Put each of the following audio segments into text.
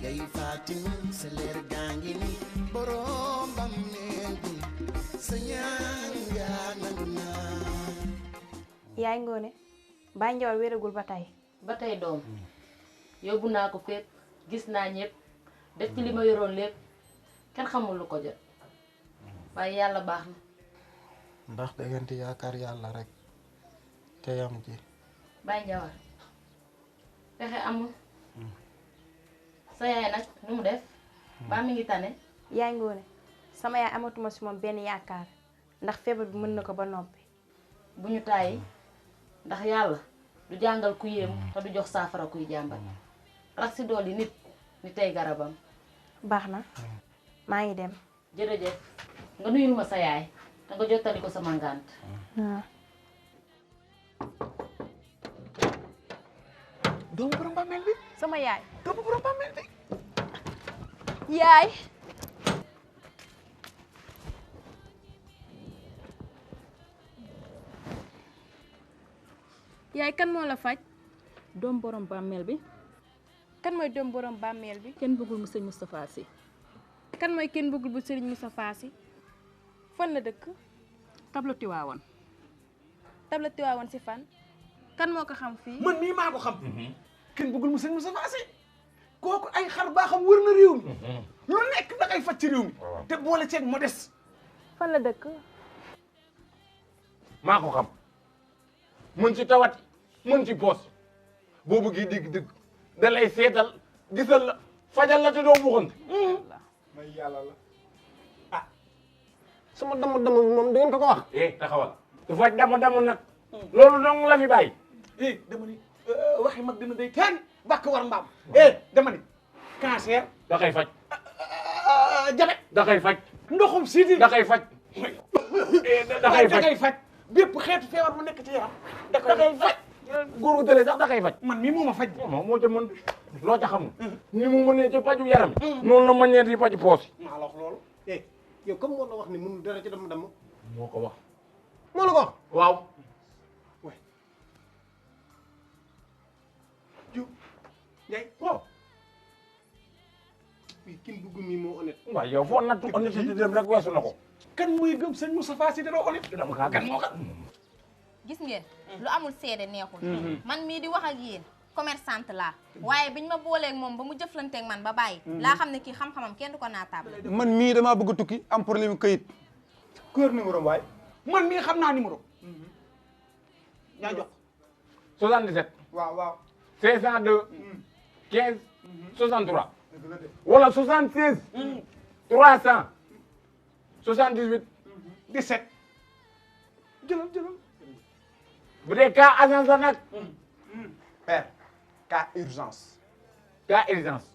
Yay Fatima sa leer gaa ngi ni borom bàmmeel bi sa ñaan yaa nangu naa. yaay Ngoné Baye Ndiawar wéragul ba tey doom yóbbu naa ko fépp gis naa ñëpp def ci li ma yoroon lépp kenn xamul lu ko jot waaye yàlla baax na. ndax da ngeen di yaakaar yàlla rek te yam ji. Baye Ndiawar pexe amul sa yaay nag nu mu def ba mi ngi tane. yaay Ngoné sama yaay amatuma si moom benn yaakaar ndax feebar bi mën na ko ba noppi. bu ñu tàyyi ndax yàlla du jàngal ku yéemu te du jox saafara kuy jàmbat rax si dool yi nit ni tey garabam. baax na maa ngi dem. jërëjëf nga nuyul ma sa yaay te nga jottali ko sama ngànt. waaw. doomu borom bàmmeel bi. sama yaay. doomu borom bàmmeel bi. yaay. yaay kan moo la faj. doom borom bàmmeel bi. kan mooy doom borom bàmmeel bi. kenn bëggul mu sëñ Moustapha Sy. kan mooy kenn bëggul bu Serigne Moustapha Sy. fan la dëkk. tableau Tiwaawan. tableau Tiwaawan si fan. kan moo ko xam fii. man mii maa ko xam. kenn bëggul mu sëñ Moustapha Sy kooku ay xar baaxam wër na réew mi. lu nekk da ngay faj ci réew mi. te boole ceeg modeste. fan la dëkk. maa ko xam mën ci tawat mën ci poos boo bëggee dégg-dégg da lay seetal gisal la fajal la te doo buxante. may yàlla la ah sama dama moom da ngeen ko wax. taxawal du faj dama nag loolu dong la fi bàyyi. dama ni waxi mag dina day teen bàkk war mbaam. dama ni cancer. da koy faj. jabet. da koy faj. ndoxum siiti. da koy faj. da koy faj. bépp xeetu feebar bu nekk ci yaram da koy faj. góor gu tële sax da koy faj. man mii moo ma faj. moo ca mën loo ca xamul. ni mu mënee ci paju yaram. noonu la mënee ci paju poos. maa la wax loolu. yow comme moo la wax ni mënul dara ci dama moo ko wax. moo la ko wax. waaw. waay. Diop Ndiaye. waaw. fii kin bugg mi moo honnête. waaw yow foo nattu honnêteté dem rek weesu na ko. kan muy gëm sëñ Moustapha Sy dara honnête. dama kaa kan moo xam. gis ngeen lu amul seede neexul. man mii di wax ak yéen commerçante laa waaye biñ ma booleeg moom ba mu jëflanteeg man ba bàyyi. laa xam ne kii xam-xamam kenn du ko naataable. man mii damaa bëgg a tukki am problème kayit. kër numéro waay. man mii xam naa numéro. ñaa jox. 77. waaw. 502. 15. 63. wala 76. 300. 78. 17. jëlal. bu dee cas agence la nag. père cas urgence. cas urgence.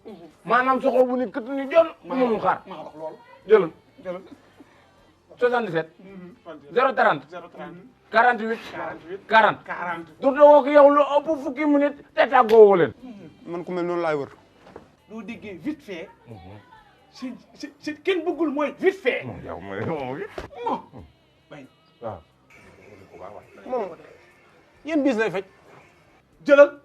maanaam soxla bu ni kët ni jël. mënul xaar maa wax loolu. jëlal. 77. 030. 48. 40. du doo ko yow lu ëpp fukki minute te tàggoo woo leen. man ku mel noonu laay wër. doo déggee vite fait. si kenn bëggul mooy vite fait. yow mooy bay waaw. moom yéen bis lay faj. jëlal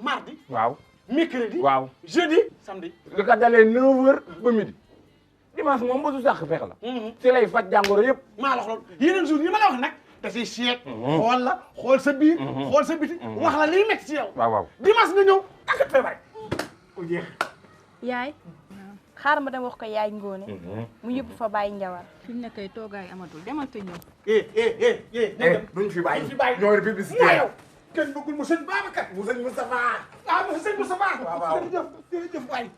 mardi. waaw. mercredi. waaw. jeudi. samedi. li ko dalee 9h ba midi. dimanche moom ba su sax fex la. si lay faj jàngoro yëpp. maa la wax loolu yeneen jours yi ma la wax nag da siy seet. xool sa biir. xool sa biti. wax la liy métti ci yow. waaw. dimanche nga ñëw ak feebar. ku jeex. yaay. xaar ma dem wax ko yaay Ngoné. mu yóbbu fa Baye Ndiawar. fi mu ne kay toogaay amatul demal te ñëw. duñ fi bàyyi. ñoo ñoo publicité yow kenn bëggul mu sëñ Babacar. mu sëñ Moustapha. mu sëñ Moustapha. waaw. jërëjëf waay.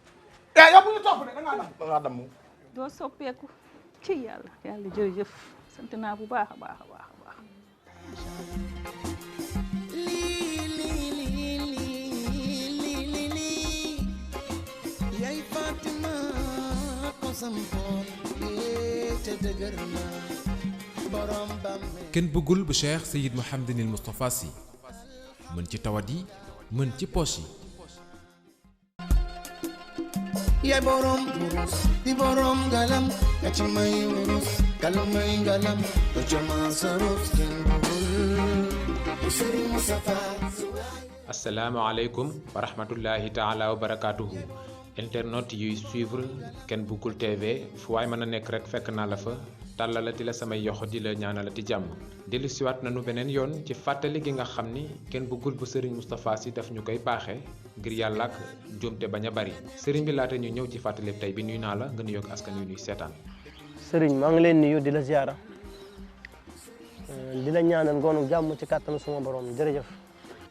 yow bu ñu topp de da ngaa dam. doo soppeeku ci yàlla jërëjëf sant naa bu baax a baax. Yay Fatima ko sampoon te dëgër na borom bàmmeel. kenn bëggul bu Cheikh Seyyid Mouhamadinil Moustapha Sy mën ci tawat yi mën ci poche yi. Yay borom wurus di borom ngalam ya ci may wurus kalu may ngalam do ci ma saruf kenn bëggul Serigne Moustapha. asalaamaaleykum wa rahmatullahi taala wa barakaatuhu internautes yuy suivre Ken Bougoul TV fu waay mën a nekk rek fekk naa la fa tàllalati la samay yoxo di la ñaanalati jàmm dellu siwaat nañu beneen yoon ci fàttali gi nga xam ni Ken Bougoul bu Serigne Moustapha Sy daf ñu koy baaxee ngir yàlla ak njuumte bañ a bari Serigne bi laata ñu ñëw ci fàttali tey bi nuyu naa la nga nuyoog askan wi ñuy seetaan. Serigne maa ngi leen nuyu di la ziara di la ñaanal ngoonu jàmm ci kàttanu suma borom jërëjëf.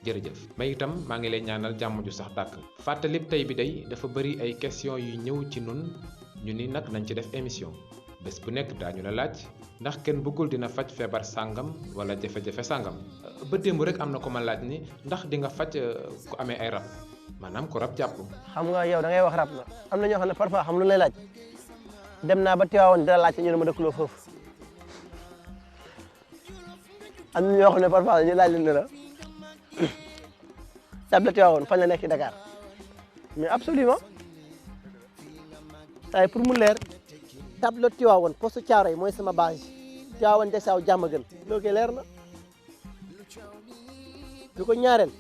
jërëjëf may itam maa ngi lay ñaanal jàmm ju sax dàkk fàttalib tey bi day dafa bëri ay question yu ñëw ci nun ñu ni nag nañ ci def émission bés bu nekk daañu la laaj ndax Ken Bougoul dina faj feebar sàngam wala jafe-jafe sàngam ba démb rek am na ko ma laaj ni ndax di nga faj ku amee ay rab maanaam ku rab jàpp. xam nga yow da ngay wax rab la am na ñoo xam ne parfois xam lu lay laaj dem naa ba Tiwaawoon dina laaj ñu ne ma dëkkuloo foofu am na ñoo xam ne parfois ñu laaj leen ne la table Tiwaawoon fan la nekk ci Dakar mais absolument tay pour mu leer table Tiwaawoon poste Thiaroye mooy sama base Tiwaawoon Jaksaaw Diamaguène loolu kay leer na lu ko ñaareel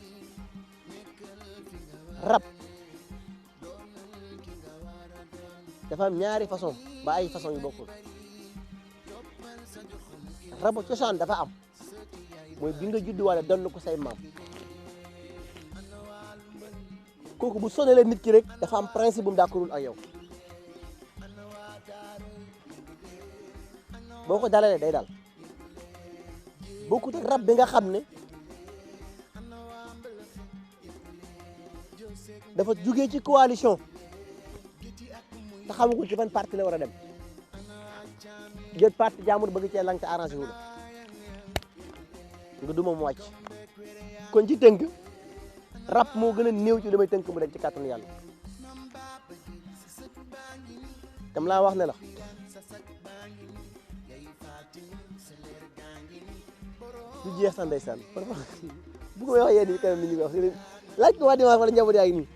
rab dafa am ñaari façon ba ay façon yu bokkul rabu cosaan dafa am mooy bi nga judduwaale doon ko say maam kooku bu sonalee nit ki rek dafa am principe bu mu d'accordul ak yow boo ko dalalee day dal bokkut ak rab bi nga xam ne dafa jugee ci coalition te xamagul ci ban parti la war a dem jot parti jaamur bëgg cee lang te arrangé wu la nga duma mu wàcc kon ci tënk rab moo gën a néew ci damay tënk mu dem ci kàttanu yàlla tam laa wax ne la du jeex sax ndeysaan parfois bu ko wax yéen ñi kanam nit ñi wax laaj ko waa Dimanche wala njaboot yaa ngi nii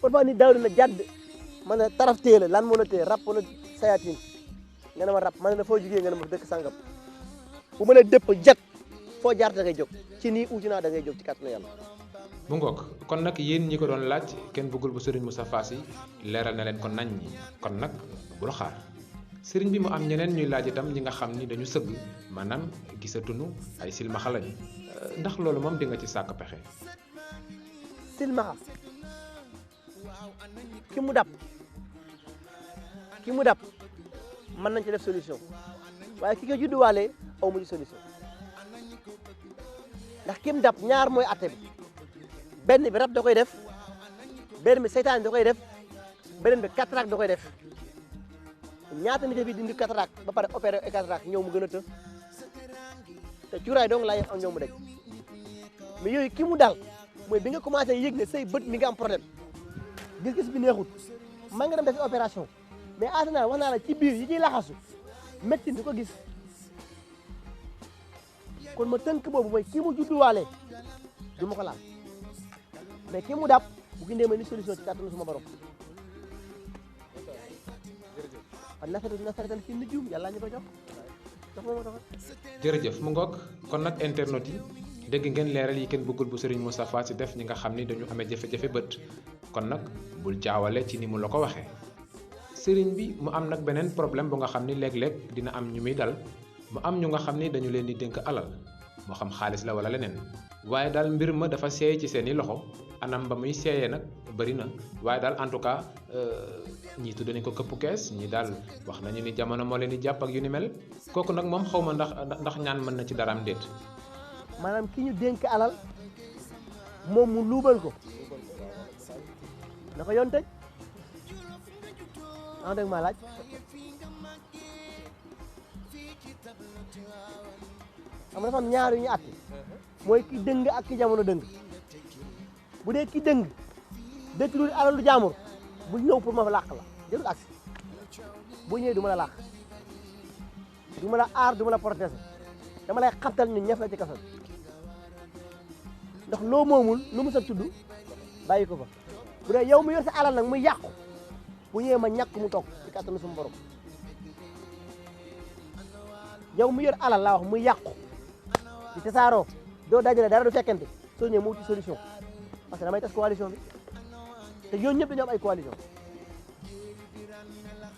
parfois ni daaw na jàdd man ne taraf téye la lan moo la téye rab wala sayatin nga ne ma rab man ne foo jugee nga ne ma dëkk sangam bu ma la dëpp jag foo jaar da ngay jóg ci nii uuti naa da ngay jóg ci kàttanu yàlla. bu ngoog kon nag yéen ñi ko doon laaj Ken Bougoul bu Serigne Moustapha Sy leeral na leen ko nañ ñi kon nag bul xaar Serigne bi mu am ñeneen ñuy laaj itam ñi nga xam ni dañu sëgg maanaam gisatunu ay silmaxa lañu ndax loolu moom di nga ci sàkk pexe. silmaxa ki mu dab mën nañ ci def solution waaye ki ko judduwaale aw mu ci solution ndax kim dab ñaar mooy atte bi benn bi rab da koy def benn bi seytaan da koy def beneen bi cataracte da koy def ñaata nit fi dindi cataracte ba pare opéré cataracte ñëw mu gën a të te cuuraay dong laa yëg ak ñëw mu daj mais yooyu ki mu dal mooy bi nga commencé yëg ne say bët mi nga am problème gis-gis bi neexut man nga dem defi opération mais asana wax naa la ci biir yi ciy laxasu médecine di ko gis kon ma tënk boobu mooy kii mu judduwaale du ma ko laal mais kii mu dab bu gindee ma ni solution ci kàttanu suma borom kon nasaratan fi nujum yàlla ñu ko jox moo tax jërëjëf mu ngoog kon nag internet yi dégg ngeen leeral yi Ken Bougoul bu Serigne Moustapha Sy def ñi nga xam ni dañu amee jafe-jafe bët kon nag bul jaawale ci ni mu la ko waxee Serigne bi mu am nag beneen problème bu nga xam ni léeg-léeg dina am ñu muy dal mu am ñu nga xam ni dañu leen di dénk alal moo xam xaalis la wala leneen waaye daal mbir ma dafa seey ci seeni loxo anam ba muy seeyee nag bëri na waaye daal en tout cas ñii tudd nañ ko këpp kees ñii daal wax nañu ni jamono moo leen di jàpp ak yu ni mel kooku nag moom xaw ma ndax ñaan mën na ci daraam déet. maanaam ki ñu dénk alal moom mu luubal ko na ko yoon tëj ah dëgg maa laaj xam nga dafa am ñaar yu ñu àtte mooy ki dëng ak ki jamono dëng bu dee ki dëng dëkk lu alalu jaamur bu ñëw pour ma làq la jëlul agsi bu ñëwee du ma la làq du ma la aar du ma la protéger dama lay xabtal ñu ñef la ci kaso ndax loo moomul lu mu sa tudd bàyyi ko fa bu dee yow mu yor sa alal nag muy yàqu bu ñëwee ma ñàkk mu toog ci kàttanu suñu borom yow mu yor alal laa wax muy yàqu ci tasaaroo doo dajale dara du fekkente soo ñëwee mu wuti solution parce que damay tas coalition bi te yooyu ñëpp dañoo am ay coalition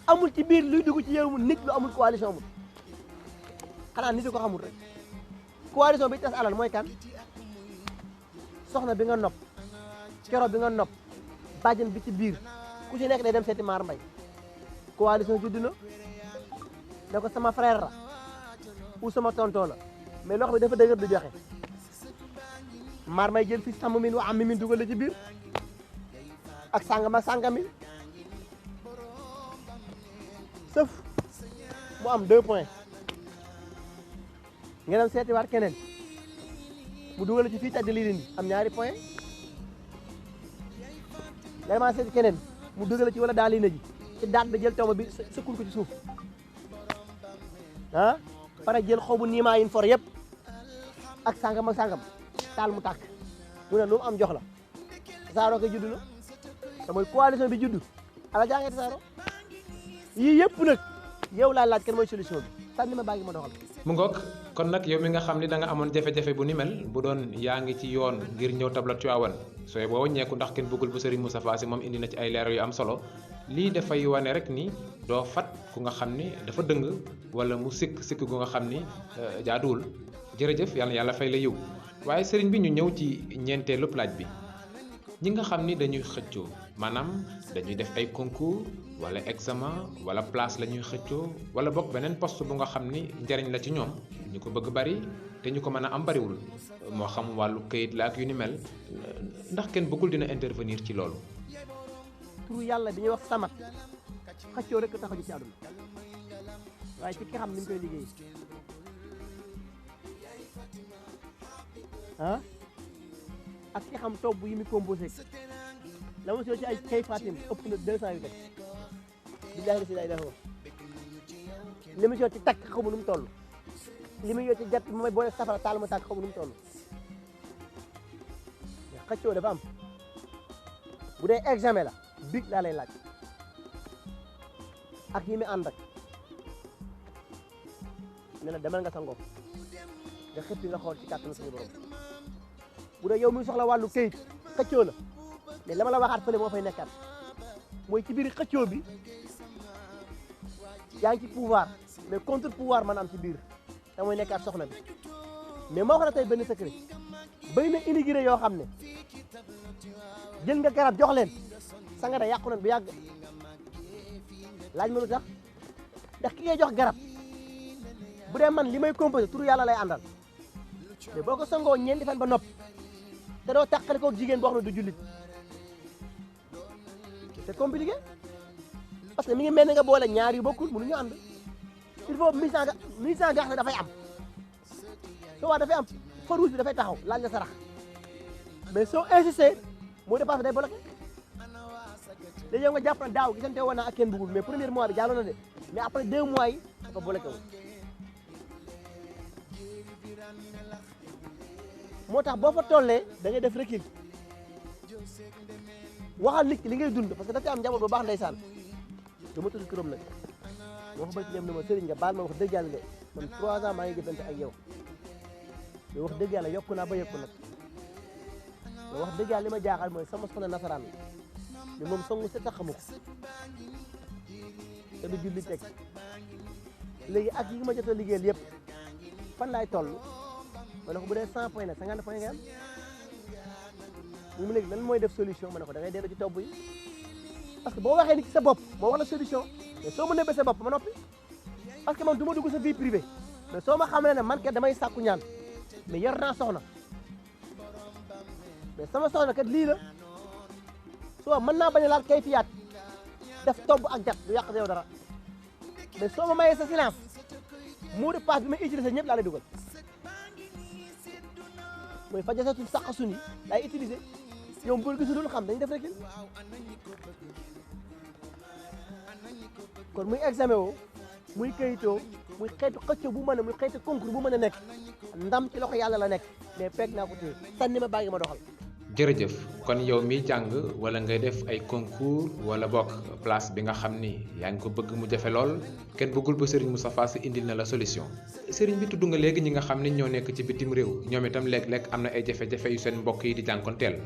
amul ci biir luy dugg ci yow nit lu amul coalition amul xanaa nit ko xamul rek coalition bi tas alal mooy kan soxna bi nga nopp kero bi nga nopp bàjjen bi ci biir ku ci nekk day dem seeti maar mbay coalition judd na ne ko sama frère la ou sama tonton la mais loxo bi dafa dëgër du joxe maar may jël fi sàmm min wa am mi min dugal la ci biir ak sàngami sëf mu am 2 points nga dem seeti waat keneen mu dugal la ci fii tàddi lii am 2 points nga demaat seeti keneen mu dugal la ci wala daal lii na ji ci daat bi jël tomb bi sëkkul ko ci suuf ah pare jël xobu niimaa yin for yëpp ak sàngam ak sàngam taal mu tàkk mu ne lu mu am jox la tasaaroo ko judd na te mooy coalition bi judd ala jaa ngay tasaaroo yii yëpp nag yow laa laaj kenn mooy solution bi sànni ma bàyyi ma doxal. mu ngoog kon nag yow mi nga xam ni da nga amoon jafe-jafe bu ni mel bu doon yaa ngi ci yoon ngir ñëw tablat Tivaouane sooy boo wàññeeku ndax kenn bëggul bu Serigne Moustapha Sy moom indi na ci ay leeral yu am solo lii dafay wane rek ni doo fat ku nga xam ni dafa dëng wala mu sikk gu nga xam ni jaaduwul jërëjëf yàlla fay la yiw waaye Serigne bi ñu ñëw ci ñeenteelu laaj bi ñi nga xam ni dañuy xëccoo maanaam dañuy def ay concours wala examen wala place la ñuy xëccoo wala bokk beneen poste bu nga xam ni njariñ la ci ñoom ñu ko bëgg bari te ñu ko mën a am bariwul moo xam wàllu këyit la ak yu ni mel ndax kenn bëggul dina intervenir ci loolu. turu yàlla bi ñuy wax samat xëccoo rek taxaju ci àdduna waaye ci ki xam ni mu koy liggéey ah ak ki xam tobb yi mu composé la ma soo ci ay kay fatim ëpp na 200 yu teg billahi si lay def li mu ci takk xamu nu mu toll li mu yor ci jat mooy boole safara taal ma tàkk xamu nu mu toll xëccoo dafa am bu dee examen la big laa lay laaj ak yi mu ànd ak ne la demal nga sangoo nga xëppi nga xool ci kàttanu suñu borom bu dee yow mi soxla wàllu këyit xëccoo la mais la ma la waxaat fële moo fay nekkaat mooy ci biir xëccoo bi yaa ngi ci pouvoir mais contre pouvoir man am ci biir te mooy nekkaat soxna bi mais moo xam ne tey benn secret bëri na immigré yoo xam ne jël nga garab jox leen sangara yàqu nañ bu yàgg laaj ma lu tax ndax ki ngay jox garab bu dee man li may composé turu yàlla lay àndal mais boo ko sangoo ñeenti fan ba nopp te doo tàqale koog jigéen boo xam ne du jullit c'est compliqué parce que mi ngi mel ni nga boole ñaar yu bokkul mënuñu ànd il faut mise en garde dafay am soo waa dafay am feu rouge bi dafay taxaw laaj la sarax mais soo insisté moo dépassé day bloqué léegi yow nga jàpp na daaw gisante woon naa ak kenn bëggul mais premier mois bi jàlloon na de mais après 2 mois yi dafa bloqué wu moo tax boo fa tollee da ngay def recul waxal nit ki li ngay dund parce que dafa am njaboot bu baax ndeysaan du ma tudd turam nag moo fa bëgg ñoom ne ma sëriñ nga baal ma wax dëgg yàlla de man 3 ans maa ngi jëfante ak yow mais wax dëgg yàlla yokku naa ba yokku nag mais wax dëgg yàlla li ma jaaxal mooy sama soxna nasaraan mais moom songu set sax xamu ko te du julli teg léegi ak yi ma jot a liggéeyal yëpp fan laay toll ma ne ko bu dee 100 points nag 50 points nga am mu léegi lan mooy def solution ma ne ko da ngay dellu ci tobb yi parce que boo waxee ni ci sa bopp moo wax la solution mais soo ma nëbbee sa bopp ma noppi parce que man du ma dugg sa vie privée mais soo ma xamee ne man kat damay sàkku ñaan mais yor naa soxna mais sama soxna kat lii la soo mën naa bañ a laal kay fiyaat def tobb ak jat du yàq yow dara mais soo ma mayee sa silence mot de passe bi may utiliser ñëpp laa lay dugal mooy fajasatu saqasun yi laay utiliser yow mbër gisu dul xam dañu def rek kon muy examen woo muy kayitoo muy xeetu xëccoo bu mën a muy xeetu concours bu mën a nekk ndam ci loxo yàlla la nekk mais peeg naa ko téye sànni ma bàyyi ma doxal jërëjëf kon yow mi jàng wala ngay def ay concours wala bokk place bi nga xam ni yaa ngi ko bëgg mu jafe lool kenn bëggul ba Serigne Moustapha Sy indil na la solution Serigne bi tudd nga léegi ñi nga xam ni ñoo nekk ci bitim réew ñoom itam léeg-léeg am na ay jafe-jafe yu seen mbokk yi di jànkonteel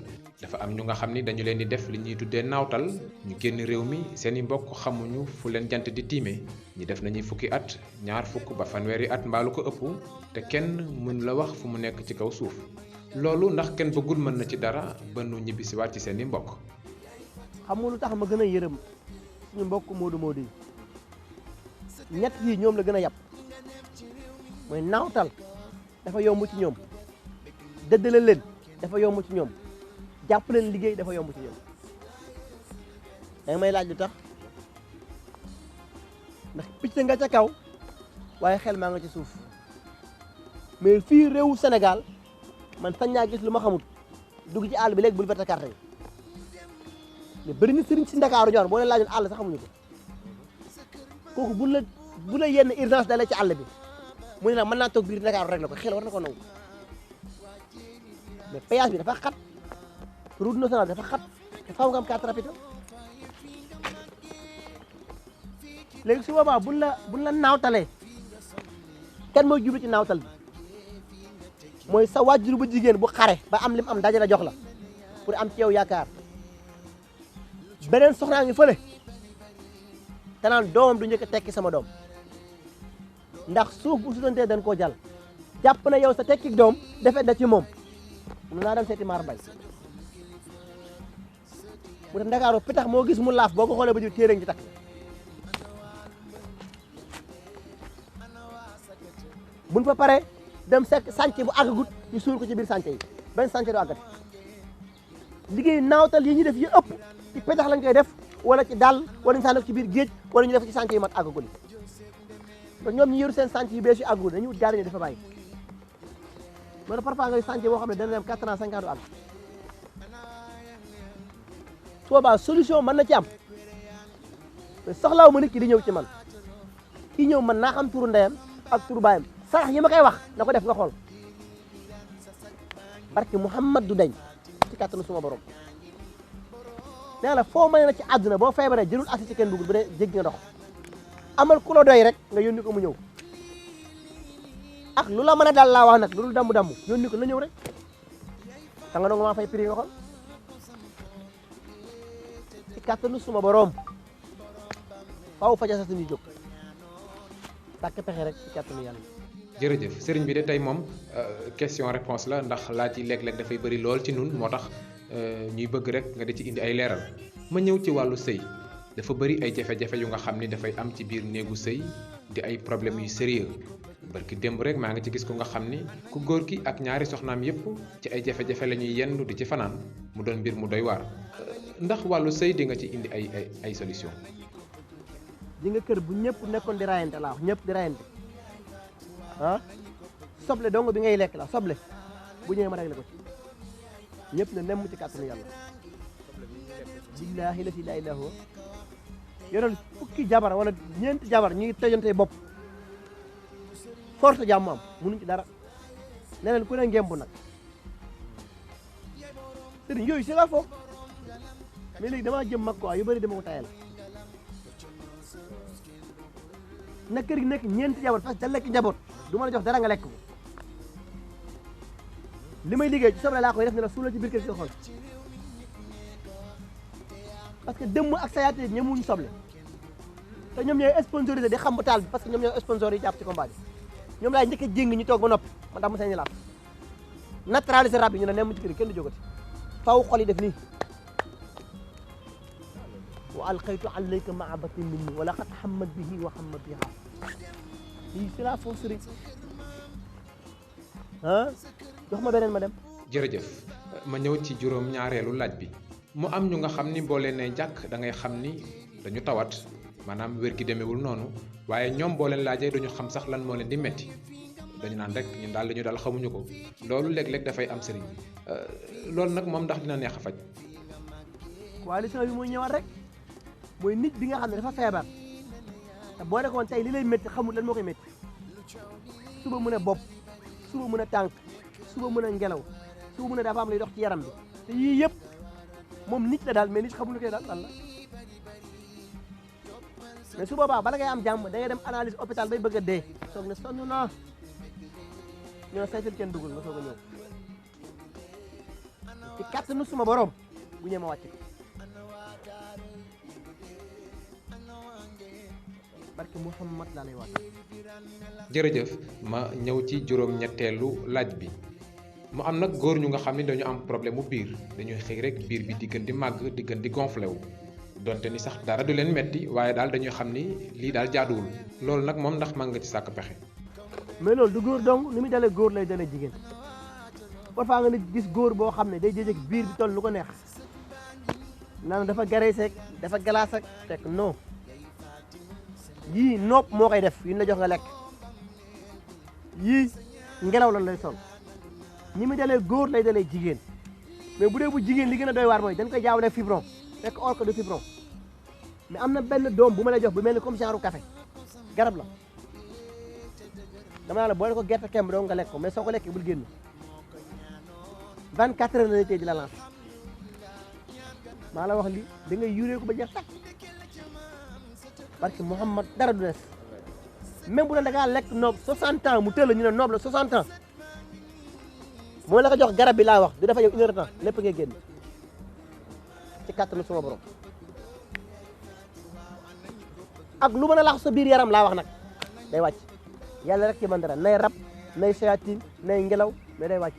dafa am ñu nga xam ni dañu leen di def li ñuy tuddee naawtal ñu génn réew mi seen i mbokk xamuñu fu leen jant di tiime ñi def nañuy fukki at ñaar fukk ba fanweeri at mbaalu ko ëpp te kenn mën la wax fu mu nekk ci kaw suuf loolu ndax kenn bëggul mën na ci dara ba nu ñibbisiwaat ci seen i mbokk. xam nga lu tax ma gën a yërëm suñu mbokk Modou Modou yi ñett yi ñoom la gën a yàpp mooy naawtal dafa yomb ci ñoom dëddale leen dafa yomb ci ñoom jàpp leen liggéey dafa yomb ci ñoom danga may laaj lu tax ndax picc nga ca kaw waaye xel maa nga ci suuf mais fii réewu Sénégal man sañ naa gis lu ma xamut dugg ci àll bi léegi bul verte carte yi mais bëri na sëriñ si Ndakaaru ñor boo leen laajoon àll sax xamuñu ko kooku bu la yenn urgence dalee ci àll bi mu ne la mën naa toog biir Ndakaaru rek la ko xel war na ko nangu mais péage bi dafa xat route nationale dafa xat te faaw nga am carte rapide léegi su boobaa buñ la naawtalee kan mooy jublu ci naawtal bi mooy sa wàjjur bu jigéen bu xare ba am lim am dajale jox la pour am ci yow yaakaar beneen soxnaa ngi fële te naan doomam du njëkk a tekki sama doom ndax suuf bu sutantee dañ koo jàll jàpp na yow sa tekki doom defet na ci moom mun naa dem seeti maar mbay mu tax Ndakaaru pitax moo gis mu laaf boo ko xoolee ba jur téere ngi takk buñ fa pare dem sekk sànce bu àggagut ñu suul ko ci biir sànce yi benn sànce du àggati liggéey naawtal yi ñu def yi ëpp ci petax lañ koy def wala ci dàll wala ñu sànni ko ci biir géej wala ñu def ci sànce yi mat àggagul te ñoom ñi yoru seen sànce yu bees yu àggagul dañu wut gaari ne dafa bàyyi moo tax parfois ngay sànce boo xam ne dana dem 4 ans 5 ans du àgg su boobaa solution mën na ci am mais soxlaawu ma nit ki di ñëw ci man kii ñëw man naa xam turu ndeyam ak turu baayam sarax yi ma koy wax na ko def nga xool barke Muhammad du deñ ci kàttanu suma borom nee la foo mën na ci àdduna boo feebaree jëlul asi ci kenn dugul bu dee jéggi nga dox amal ku la doy rek nga yónni ko mu ñëw ak lu la mën a daal laa wax nag lu dul dambu yónni ko na ñëw rek ta nga maa fay prix nga xool ci kàttanu suma borom faaw faja sa suñuy jóg sàkk pexe rek ci kàttanu yàlla jërëjëf sëriñ bi de tey moom question réponse la ndax laaj yi léeg-léeg dafay bëri lool ci nun moo tax ñuy bëgg rek nga di ci indi ay leeral ma ñëw ci wàllu sëy dafa bëri ay jafe-jafe yu nga xam ni dafay am ci biir néegu sëy di ay problèmes yu sérieux barki démb rek maa ngi ci gis ko nga xam ni ku góor ki ak ñaari soxnaam yépp ci ay jafe-jafe la ñuy yendu di ci fanaan mu doon mbir mu doy waar ndax wàllu sëy di nga ci indi ay solution di nga kër bu ñëpp nekkoon di rayante laa wax ñëpp di rayante ah soble dong bi ngay lekk la soble bu ñëwee ma réglé ko ci ñëpp ne nemm ci kàttanu yàlla billaahi la ilaha illa huwa yoral fukki jabar wala ñeenti jabar ñuy tëjante bopp forte jàmm am munuñ ci dara ne leen ku ne ngembu nag sëriñ yooyu si la foofu mais léegi damaa jëm mag quoi yu bëri dama ko tayal na kër gi nekk ñeenti jabar parce que da lekk njaboot du ma la jox dara nga lekk ko li may liggéey ci soble laa koy def ne la suula ci biir kër gi xool parce que dëmm ak sayaate ñemuñu soble te ñoom ñooy sponsorisé di xam taal bi parce que ñoom ñooy sponsor yi jàpp ci combat bi ñoom laay njëkk a jéng ñu toog ba noppi man dax ma seen laaf naturalisé rab yi ñu ne nemm ci kër gi kenn du jógati faw xol yi def nii wa alqaytu alayka mahabbatin minni wa laqad hammat bihi wa hamma biha lii c'est la fausse sëriñ ah jox ma beneen ma dem jërëjëf ma ñëw ci juróom ñaareelu laaj bi mu am ñu nga xam ni boo leen nee jàkk da ngay xam ni dañu tawat maanaam wér gi demewul noonu waaye ñoom boo leen laajee duñu xam sax lan moo leen di metti dañu naan rek ñun daal dañu daal xamuñu ko loolu léeg-léeg dafay am sëriñ bi loolu nag moom ndax dina neex a faj coalition bi mooy ñëwaat rek mooy nit bi nga xam ne dafa feebar te boo nekkoon tey li lay métti xamul lan moo koy métti suba mën a bopp suba mën a tànk suba mën a ngelaw suba mën a dafa am lay dox ci yaram bi te yii yëpp moom nit la daal mais nit xamul lu koy daal lan la mais su boobaa bala ngay am jàmm da ngay dem analyse hôpital bay bëgg a dee soog ne sonn naa ñoo saytul kenn dugul nga soog a ñëw ci kàttanu suma borom bu ñëwee ma wàcc ko barke Muhammad laa lay wàcc. jërëjëf ma ñëw ci juróom-ñetteelu laaj bi mu am nag góor ñu nga xam ni dañu am problème mu biir dañuy xëy rek biir bi di gën di màgg di gën di gonflé wu donte ni sax dara du leen metti waaye daal dañuy xam ni lii daal jaaduwul loolu nag moom ndax mën nga ci sàkk pexe. mais loolu du góor dong ni muy dalee góor lay dalee jigéen parfois nga nit gis góor boo xam ne day jéjëg biir bi toll lu ko neex naan dafa gareeseeg dafa galaas ak fekk non yii nopp moo koy def yu la jox nga lekk yii ngelaw lan lay sol ni muy dalee góor lay dalee jigéen mais bu dee bu jigéen li gën a doy waar mooy dañ koy jaawale fibron fekk or que du fibron mais am na benn doom bu ma lay jox bu mel ni comme genre café garab la dama naa la boole ko gerte kemb doo nga lekk ko mais soo ko lekkee bul génn 24 heures la lay téye di la lance maa la wax li da ngay yuree ko ba jeex sax parce que Mouhamad dara du des même bu doon da ngaa lekk noob 60 ans mu tëll ñu ne noob la 60 ans moo la ko jox garab bi laa wax du dafa yow 1 heure de temps lépp ngay génn ci kàttanu suma borom ak lu mën a lax sa biir yaram laa wax nag day wàcc yàlla rek ci mën dara nay rab nay sayaatin nay ngelaw mais day wàcc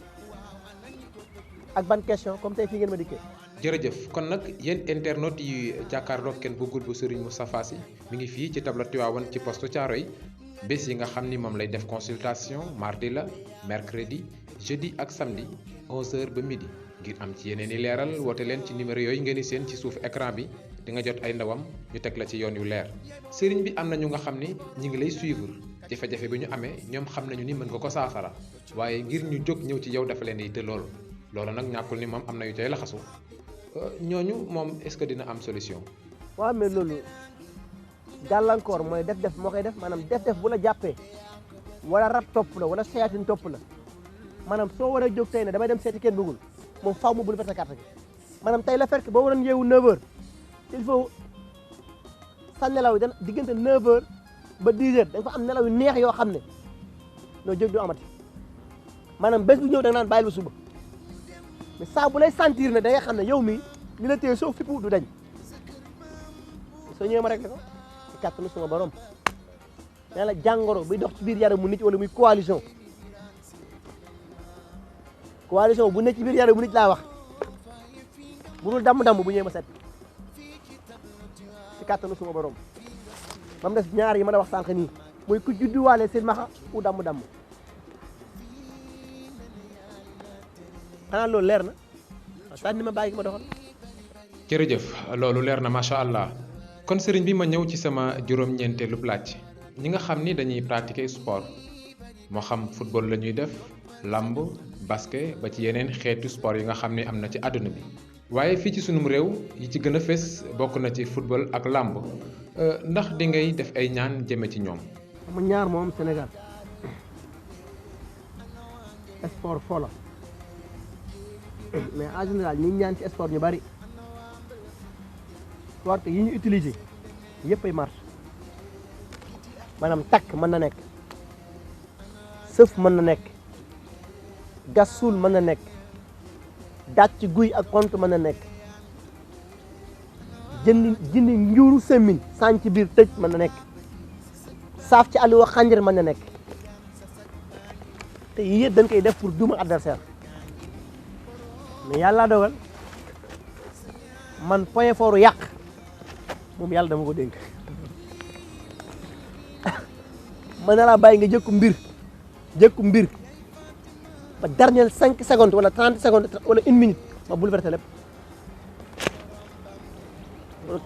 ak ban question comme tey fii ngeen ma dikkee. jërëjëf kon nag yéen internautes yi jàkkaarloo kenn bëggul bu Serigne Moustapha Sy mi ngi fii ci tableau Tivaouane ci poste Thiaroye bés yi nga xam ni moom lay def consultation mardi la mercredi jeudi ak samedi 11h ba midi ngir am ci yeneen i leeral woote leen ci numéro yooyu ngeen di seen ci suuf écran bi di nga jot ay ndawam ñu teg la ci yoon yu leer Serigne bi am na ñu nga xam ni ñi ngi lay suivre jafe-jafe bi ñu amee ñoom xam nañu ni mën nga ko saafara waaye ngir ñu jóg ñëw ci yow dafa leen di te loolu nag ñàkkul ni moom am na yu cay laxasu ñooñu moom est-ce que dina am solution. waaw mais loolu gàllankoor mooy def moo koy def maanaam def bu la jàppee wala rab topp la wala sayaatin topp la maanaam soo war a jóg tey ne damay dem seeti kenn bëggul moom faaw mu bul fete carte gi maanaam tey la fekk boo waroon yeewu 9h il faut sa nelaw yi dana diggante 9h ba 10h da nga fa am nelaw yu neex yoo xam ne noo jóg du amati maanaam bés bu ñëw da nga naan bàyyil ba suba mais saa bu lay sentir ne da nga xam ne yow mi li la téye soo fippu du dañ soo ñëwee ma rek ko ci kàttanu suma borom nee la jàngoro buy dox ci biir yaramu nit wala muy coalition bu nekk ci biir yaramu nit laa wax bu dul damm-damm bu ñëwee ma set ci kàttanu suma borom ba mu des ñaar yi ma la wax sànq nii mooy ku judduwaale seen maxa u damm-damm xanaa loolu leer na sànni ma bàyyi ma doxal. jërëjëf loolu leer na macha allah kon sëriñ bi ma ñëw ci sama juróom-ñeenteelu laaj ñi nga xam ni dañuy pratiquer sport moo xam football la ñuy def lamb basket ba ci yeneen xeetu sport yi nga xam ni am na ci àdduna bi waaye fii ci sunum réew yi ci gën a fës bokk na ci football ak lamb ndax di ngay def ay ñaan jëme ci ñoom. mu ñaar moom Sénégal sport fo la mais en général ñi ñaan ci sport ñu bari sport yi ñu utiliser yëpp ay marche maanaam takk mën na nekk sëf mën na nekk gas suul mën na nekk dàcc guy ak kont mën na nekk jëndi njuuru semmiñ sànc ci biir tëj mën na nekk saaf ci àll wa xànjar mën na nekk te yii yëpp dañ koy def pour duma adversaire mais yàlla dogal man point fort yàq moom yàlla dama ko dénk mën na laa bàyyi nga jëkku mbir ba dernière 5 secondes wala 30 secondes wala 1 minute ma bouleversé lépp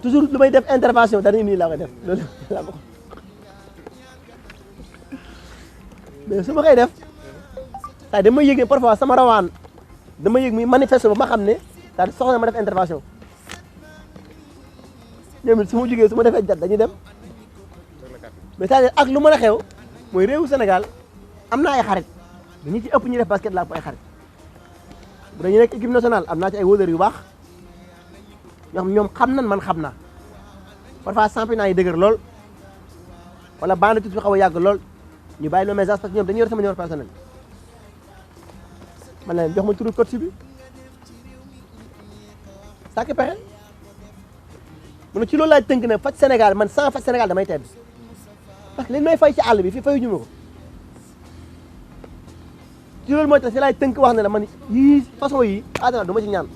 toujours lu may def intervention dernière minute laa koy def loolu laa ko mais su ma koy def saa dama yëg ne parfois sama rawaan dama yëg muy manifeste ba ma xam ne c'est-à-dire soxla na ma def intervention ñoom it su ma jógee su ma defee jat dañuy dem mais c'est-à-dire ak lu mën a xew mooy réewu Sénégal am na ay xarit ñi ci ëpp ñu def basket laa ko ay xarit bu dañu nekk équipe nationale am naa ci ay wóolër yu baax ñoom xam nan man xam naa parfois championnat yi dëgër lool wala bande tuuti bi xaw a yàgg lool ñu bàyyi no message parce que ñoom dañu yor sama numéro personnel man la leen jox ma turu coach bi sàkk pexe mu ne ci loolu laaj tënk ne faj Sénégal man sans faj Sénégal damay tedd parce que li may fay ci àll bi fii fayuñu ma ko ci loolu mooy tax si laay tënk wax ne la man yii façon yi àdduna du ma ci ñaan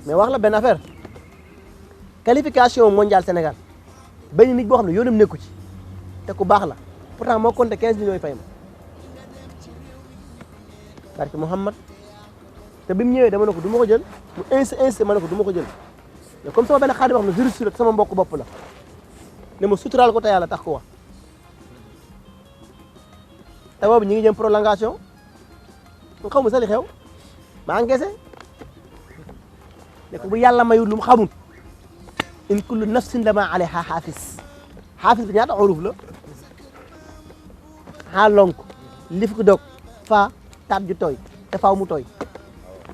mais wax la benn affaire qualification mondiale Sénégal benn nit boo xam ne yoonam nekku ci te ku baax la pourtant moo compté 15 millions yi fay ma barke Mouhamad te bi mu ñëwee dama ne ko du ma ko jël mu insisté ma ne ko du ma ko jël mais comme sama benn xarit wax ne juriste la sama mbokk bopp la ne ma suturaal ko te yàlla tax ko wax te boobu ñu ngi jëm prolongation mu xaw ma sa li xew maa encaissé ne ko bu yàlla mayul lu mu xamul in kullu nafsin lama alayha xaafis xaafis bi ñaata xuruf la xaa lonk lif ko dog fa taat ju tooy te faaw mu tooy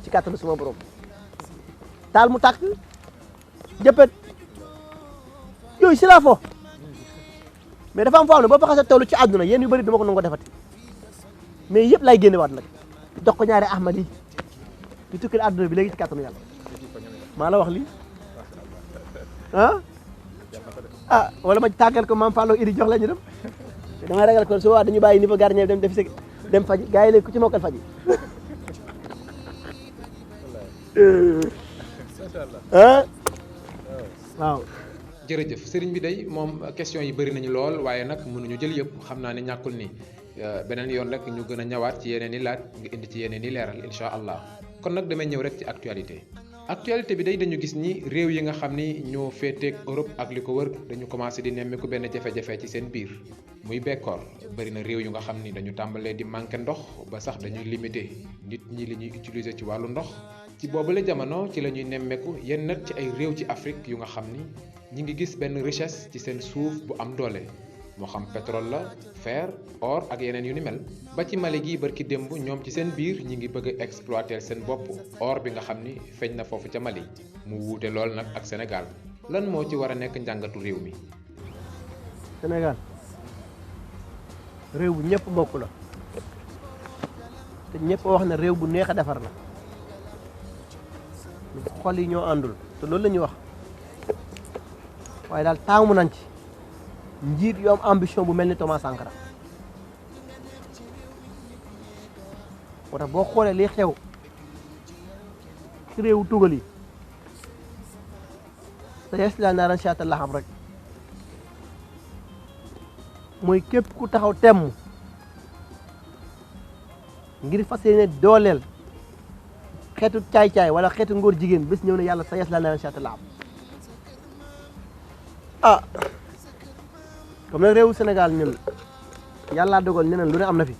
ci kàttanu suma borom taal mu tàkk jëppët yooyu si la fo mais dafa am foo xam ne boo fa xasee tollu ci àdduna yéen yu bëri dama ko nangoo defati mais yëpp lay génne waat nag jox ko ñaari ahmad yi di tukkil àdduna bi léegi ci kàttanu yàlla maa la wax lii ah wala ma tàggal ko maam Fallou Idi jox la ñu dem damay ragal ko su waa dañu bàyyi niveau gardien dem def dem faji gars yi léegi ku ci mokkal faji waaw jërëjëf sëriñ bi day moom question yi bëri nañu lool waaye nag mënuñu jël yëpp xam naa ne ñàkkul ni beneen yoon rek ñu gën a ñëwaat ci yeneen i laaj nga indi ci yeneen i leeral incha allah kon nag damay ñëw rek ci actualité bi day dañu gis ni réew yi nga xam ni ñoo féeteeg Europe ak li ko wër dañu commencé di nemmeeku benn jafe-jafe ci seen biir muy bekkoor bëri na réew yu nga xam ni dañu tàmbalee di manqué ndox ba sax dañuy limité nit ñi li ñuy utiliser ci wàllu ndox ci boobule jamono ci la ñuy nemmeeku yenn nag ci ay réew ci Afrique yu nga xam ni ñi ngi gis benn richesse ci seen suuf bu am doole moo xam pétrole la fer or ak yeneen yu ni mel ba ci Mali gi barki démb ñoom ci seen biir ñi ngi bëgg a exploiter seen bopp or bi nga xam ni feeñ na foofu ca Mali mu wuute lool nag ak Sénégal lan moo ci war a nekk njàngatu réew mi. Sénégal réew bu ñëpp bokk la te ñëpp wax ne réew bu neex a defar la xol yi ñoo àndul te loolu la ñuy wax waaye daal taamu nañ ci njiit yu am ambition bu mel ni Thomas Sankara moo tax boo xoolee li xew ci réewu tugal yi te yes laa naaran siata la xam rek mooy képp ku taxaw temm ngir fas yéene dooleel xeetu caay-caay wala xeetu ngóor jigéen bés ñëw ne yàlla sa yes laa naaran siata la xam ah comme nag réewu Sénégal ñun yàlla dogal ñeneen lu ne am na fi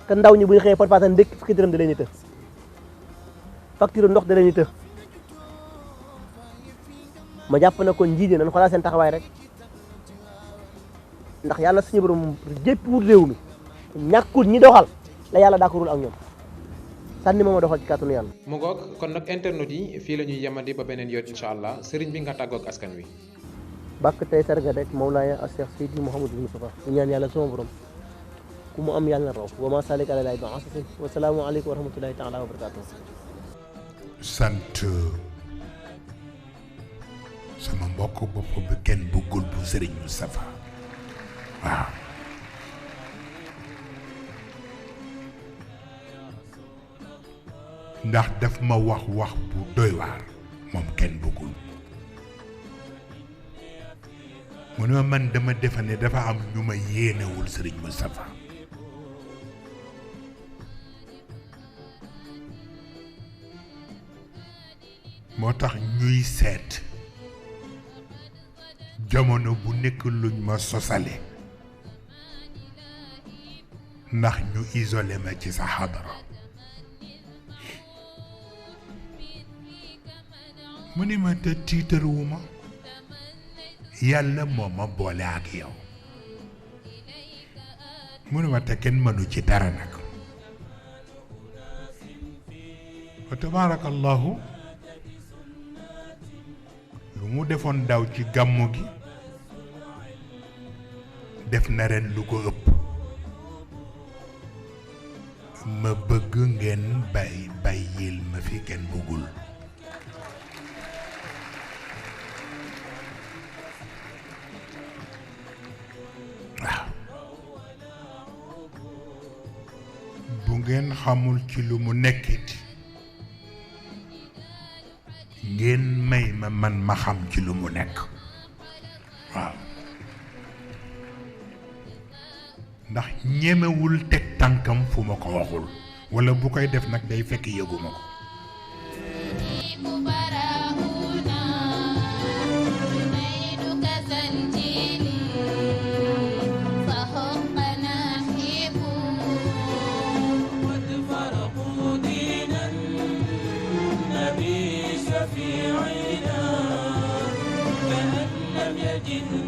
te ndaw ñi bu ñu xëyee par exemple ndékki fukki dërëm da leen di të facture ndox da leen di të ma jàpp na kon njiit yi nañ xoolal seen taxawaay rek ndax yàlla suñu borom jéppiwul réew mi ñàkkul ñi doxal la yàlla d'accordul ak ñoom sànni mooma doxal ci kàttanu yàlla. mu ngoog kon nag internet yi fii la ñuy yemandi ba beneen yoon incha allah sëriñ bi nga tàggoog askan wi. bàkk tey sarga rek Mawlaaya Cheikh Seydi Mouhamadou Moustapha ñu ñaan yàlla sama borom ku mu am yàlla na raw wa ma salik ala laay ba asasi wa salaamu aleykum wa rahmatullahi taala wa barakatuh. sant sama mbokk bopp bi kenn bëggul bu Serigne Moustapha waaw ndax daf ma wax bu doy waar moom kenn bëggul mu ne man dama defe ne dafa am ñu ma yéenewul Serigne Moustapha moo tax ñuy seet jamono bu nekk luñ ma sosale ndax ñu isolé ma ci sa xadara mu ni ma te tiitaruwuma yàlla moo ma boole ak yow mu ni ma te kenn mënu ci dara nag fa tabaarakallahu lu mu defoon daw ci gàmmu gi def na ren lu ko ëpp ma bëgg ngeen bàyyil ma fi kenn bëggul waaw bu ngeen xamul ci lu mu nekkit ngeen may ma man ma xam ci lu mu nekk waaw ndax ñemewul teg tànkam fu ma ko waxul walla bu koy def nag day fekk yëguma ko شفيعنا كأن لم يجد